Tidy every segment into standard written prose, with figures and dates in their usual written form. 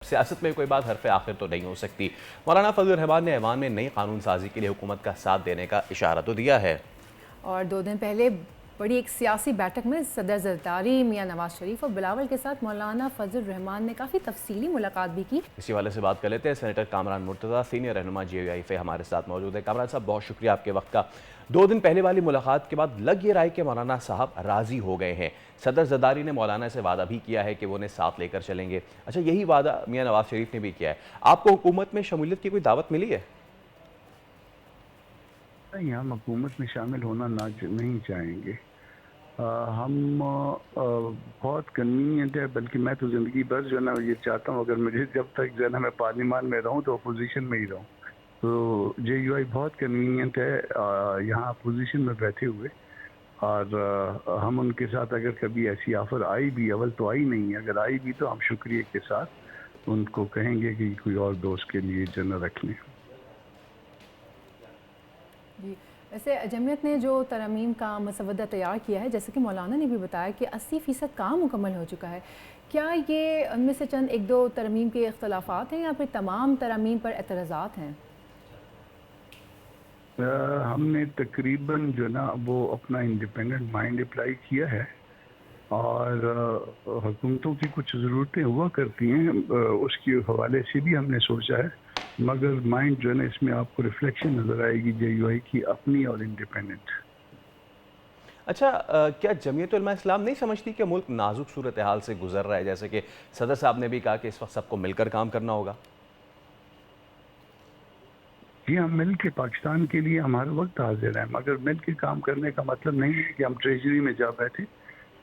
सियासत में कोई बात हरफ आखिर तो नहीं हो सकती। मौलाना फजल रहमान ने ऐवान में नई कानून साजी के लिए हुकूमत का साथ देने का इशारा तो दिया है। और 2 दिन पहले बड़ी एक सियासी बैठक में सदर ज़रदारी, मियां नवाज शरीफ और बिलावल के साथ मौलाना फजल रहमान ने काफ़ी तफसीली मुलाकात भी की। इसी वाले से बात कर लेते हैं। सेनेटर कामरान मुर्तज़ा सीनियर रहनुमा JUI हमारे साथ मौजूद है। कामरान साहब, बहुत शुक्रिया आपके वक्त का। 2 दिन पहले वाली मुलाकात के बाद लग ये रहा है कि मौलाना साहब राज़ी हो गए हैं। सदर ज़रदारी ने मौलाना से वादा भी किया है कि वो उन्हें साथ लेकर चलेंगे। अच्छा, यही वादा मियां नवाज शरीफ ने भी किया है। आपको हुकूमत में शमूलियत की कोई दावत मिली है? नहीं, हम हुकूमत में शामिल होना नहीं चाहेंगे। हम बहुत कन्वीनियंट है, बल्कि मैं तो ज़िंदगी भर जो है ना ये चाहता हूँ, अगर मुझे जब तक जो है ना मैं पार्लियामान में रहूँ तो अपोजिशन में ही रहूँ। तो JUI बहुत कन्वीनियंट है यहाँ अपोजिशन में बैठे हुए, और हम उनके साथ अगर कभी ऐसी ऑफ़र आई भी, अवल तो आई नहीं है, अगर आई भी तो हम शुक्रिया के साथ उनको कहेंगे कि कोई और दोस्त के लिए जो न रख लें। जी, वैसे जमीयत ने जो तरमीम का मसवदा तैयार किया है, जैसे कि मौलाना ने भी बताया कि 80% काम मुकम्मल हो चुका है। क्या ये उनमें से चंद 1-2 तरमीम के इख्तलाफात हैं या फिर तमाम तरमीम पर एतराज़ात हैं? हमने तकरीबन जो ना वो अपना इंडिपेंडेंट माइंड अप्लाई किया है, और हुकूमतों की कुछ ज़रूरतें हुआ करती हैं, उसके हवाले से भी हमने सोचा है, मगर माइंड जो है ना इसमें आपको रिफ्लेक्शन नज़र आएगी JUI की अपनी और इंडिपेंडेंट। अच्छा, क्या जमीयत उलमा इस्लाम नहीं समझती कि मुल्क नाजुक सूरत हाल से गुजर रहा है, जैसे कि सदर साहब ने भी कहा कि इस वक्त सबको मिलकर काम करना होगा? जी, हम मिल के पाकिस्तान के लिए हमारा वक्त हाजिर है, मगर मिल के काम करने का मतलब नहीं है कि हम ट्रेजरी में जा बैठे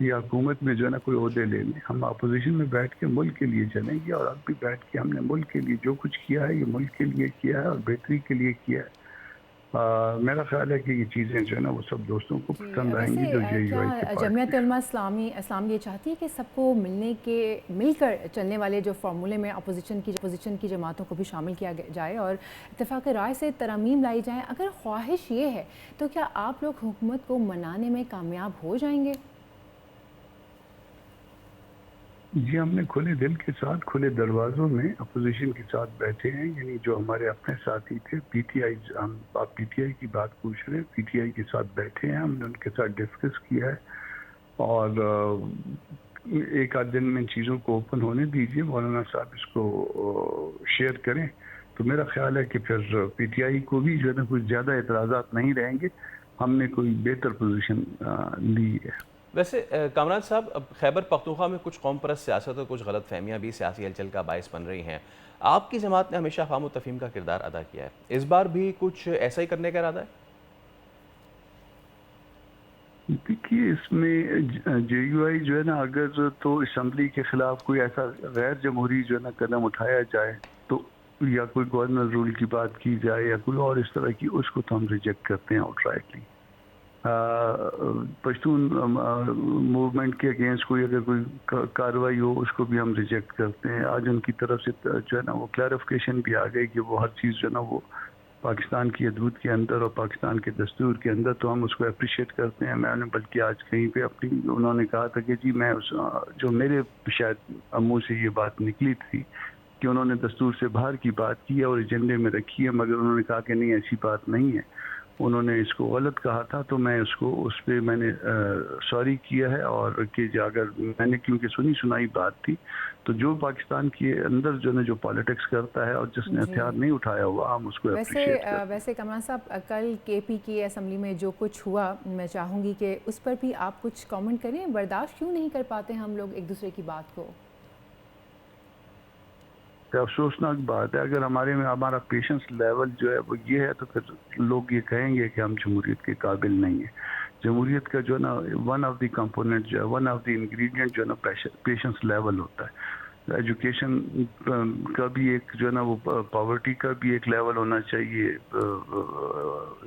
या हुकूमत में जो है ना कोई ओहदे ले लें। हम अपोजिशन में बैठ के मुल्क के लिए चलेंगे, और अब भी बैठ के हमने मुल्क के लिए जो कुछ किया है ये मुल्क के लिए किया है और बेहतरी के लिए किया है। मेरा ख्याल है कि ये चीज़ें जो है ना वो सब दोस्तों को पसंद आएंगी जो JUI के क्या पार्ट जमीयत में। उलमा इस्लाम ये चाहती है कि सबको मिलकर चलने वाले जो फार्मूले में अपोजिशन की जमातों को भी शामिल किया जाए और इत्तेफाक राय से तरमीम लाई जाए? अगर ख्वाहिश ये है तो क्या आप लोग हुकूमत को मनाने में कामयाब हो जाएंगे? जी, हमने खुले दिल के साथ, खुले दरवाज़ों में अपोजिशन के साथ बैठे हैं, यानी जो हमारे अपने साथी थे PTI, आप PTI की बात पूछ रहे हैं, PTI के साथ बैठे हैं, हमने उनके साथ डिस्कस किया है, और एक आध दिन में चीज़ों को ओपन होने दीजिए, मौलाना साहब इसको शेयर करें, तो मेरा ख्याल है कि फिर PTI को भी जो है ना कुछ ज़्यादा एतराज़ात नहीं रहेंगे। हमने कोई बेहतर पोजीशन ली है। वैसे कामरान साहब, अब खैबर पख्तूनख्वा में कुछ कौम परस्त सियासत और कुछ गलत फहमियाँ भी सियासी हलचल का बायस बन रही हैं। आपकी जमात ने हमेशा फ़ाहम व तफ़हीम का किरदार अदा किया है, इस बार भी कुछ ऐसा ही करने का इरादा है? देखिए, इसमें JUI जो है ना, अगर तो असम्बली के खिलाफ कोई ऐसा गैर जमहूरी जो है ना कदम उठाया जाए, तो या कोई गवर्नर रूल की बात की जाए या कोई और इस तरह की, उसको तो हम रिजेक्ट करते हैं आउटराइटली। पश्तून मूवमेंट के अगेंस्ट कोई अगर कोई कार्रवाई हो, उसको भी हम रिजेक्ट करते हैं। आज उनकी तरफ से जो है ना वो क्लैरिफिकेशन भी आ गई कि वो हर चीज़ जो है ना वो पाकिस्तान की हदूद के अंदर और पाकिस्तान के दस्तूर के अंदर, तो हम उसको अप्रिशिएट करते हैं। मैंने बल्कि आज कहीं पे अपनी उन्होंने कहा था कि जी मैं उस जो मेरे शायद मुंह से ये बात निकली थी कि उन्होंने दस्तूर से बाहर की बात की है और एजेंडे में रखी है, मगर उन्होंने कहा कि नहीं ऐसी बात नहीं है, उन्होंने इसको गलत कहा था, तो मैं उसको उस पर मैंने सॉरी किया है। और कि अगर मैंने क्योंकि सुनी सुनाई बात थी, तो जो पाकिस्तान के अंदर जो ने जो पॉलिटिक्स करता है और जिसने हथियार नहीं उठाया हुआ, हम उसको अप्रिशिएट करते हैं। वैसे कमरान साहब, कल KP की असम्बली में जो कुछ हुआ, मैं चाहूँगी कि उस पर भी आप कुछ कमेंट करें। बर्दाश्त क्यों नहीं कर पाते हम लोग एक दूसरे की बात को? अफसोसनाक बात है, अगर हमारे में हमारा पेशेंस लेवल जो है वो ये है, तो फिर लोग ये कहेंगे कि हम जमहूरियत के काबिल नहीं है। जमहूरियत का जो है ना वन ऑफ द कंपोनेंट जो है, वन ऑफ द इंग्रेडिएंट जो है ना पेशेंस लेवल होता है। एजुकेशन का भी एक जो है ना वो पॉवर्टी का भी एक लेवल होना चाहिए,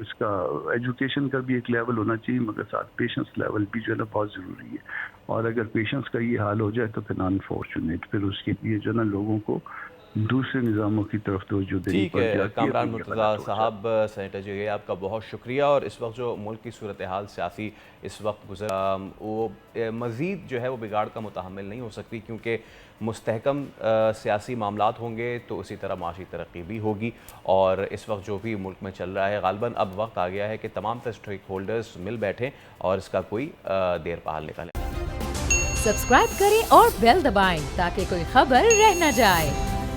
इसका एजुकेशन का भी एक लेवल होना चाहिए, मगर साथ पेशेंस लेवल भी जो है ना बहुत ज़रूरी है। और अगर पेशेंस का ये हाल हो जाए तो फिर अनफॉर्चुनेट, फिर उसके लिए जो है ना लोगों को दूसरे निज़ामों की तरफ तवज्जो देनी ठीक पड़ है जाती है, कामरान तो ये मुर्तज़ा गलत हो जाता है। साहब, सेनेटर जी आपका बहुत शुक्रिया। और इस वक्त जो मुल्क की सूरत हाल सियासी इस वक्त गुजर वो मज़ीद जो है वो बिगाड़ का मुतहम्मिल नहीं हो सकती, क्योंकि मुस्तहकम सियासी मामलात होंगे तो उसी तरह माशी तरक्की भी होगी। और इस वक्त जो भी मुल्क में चल रहा है, ग़ालिबन अब वक्त आ गया है कि तमाम स्टेक होल्डर्स मिल बैठें और इसका कोई देर पहाल निकालें। सब्सक्राइब करें और बेल दबाएं ताकि कोई खबर रह न जाए।